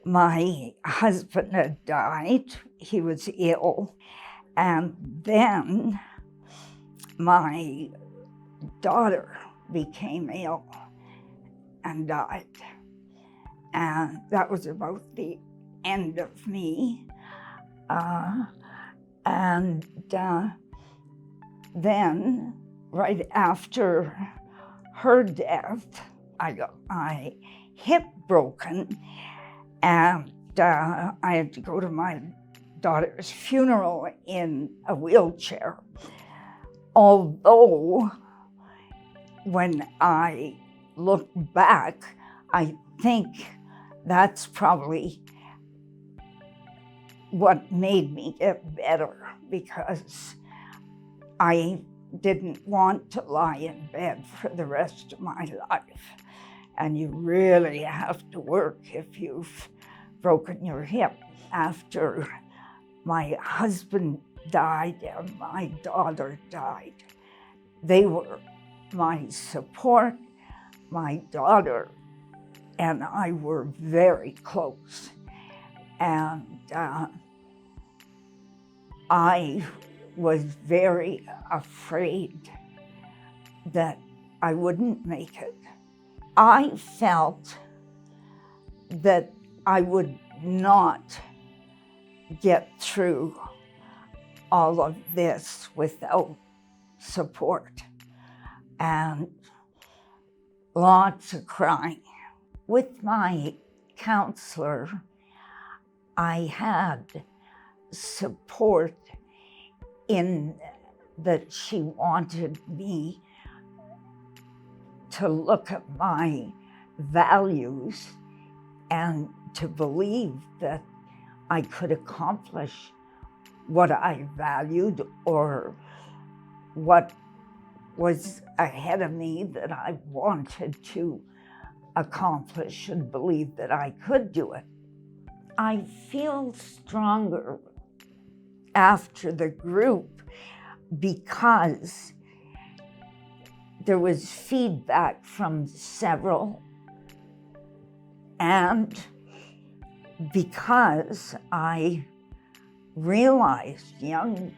My husband had died, he was ill, and then my daughter became ill and died. And that was about the end of me. Then, right after her death, I got my hip broken, and I had to go to my daughter's funeral in a wheelchair. Although, when I look back, I think that's probably what made me get better, because I didn't want to lie in bed for the rest of my life. And you really have to work if you've broken your hip. After my husband died and my daughter died, they were my support. My daughter and I were very close. And I was very afraid that I wouldn't make it. I felt that I would not get through all of this without support and lots of crying. With my counselor, I had support in that she wanted me to look at my values and to believe that I could accomplish what I valued or what was ahead of me that I wanted to accomplish, and believe that I could do it. I feel stronger after the group because there was feedback from several, and because I realized young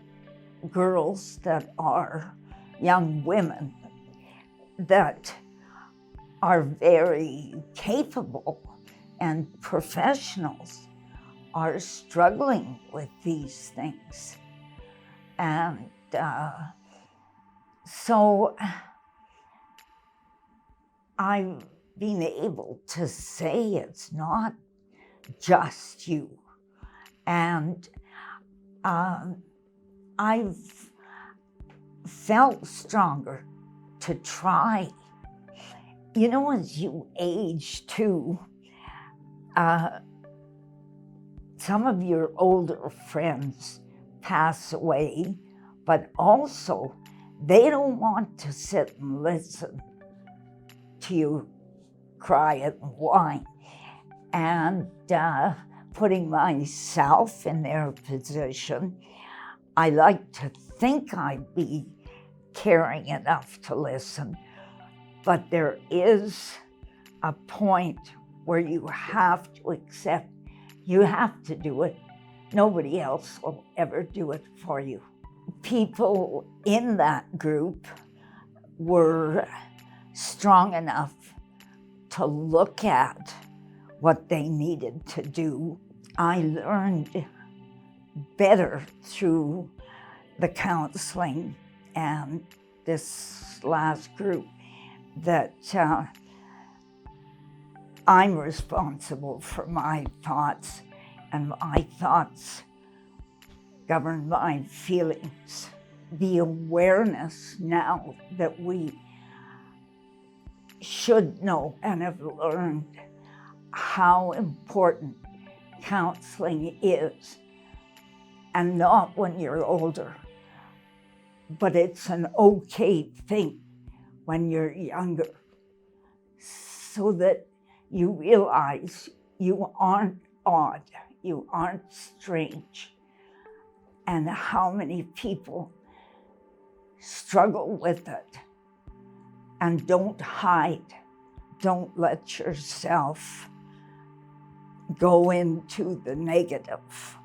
girls that are young women that are very capable and professionals are struggling with these things. And so I've been able to say it's not just you. And I've felt stronger to try. You know, as you age too, some of your older friends pass away, but also they don't want to sit and listen to you cry and whine. And putting myself in their position, I like to think I'd be caring enough to listen, but there is a point where you have to accept you have to do it. Nobody else will ever do it for you. People in that group were strong enough to look at what they needed to do. I learned better through the counseling and this last group that I'm responsible for my thoughts, and my thoughts govern my feelings. The awareness now that we should know and have learned how important counseling is, and not when you're older, but it's an okay thing when you're younger, so that you realize you aren't odd, you aren't strange, and how many people struggle with it. And don't hide, don't let yourself go into the negative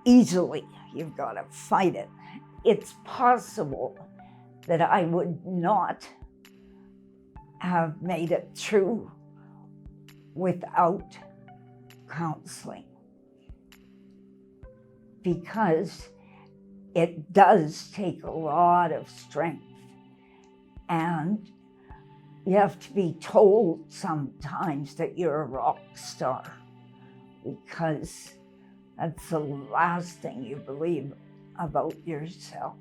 easily. You've got to fight it. It's possible that I would not have made it through without counseling, because it does take a lot of strength, and you have to be told sometimes that you're a rock star, because that's the last thing you believe about yourself.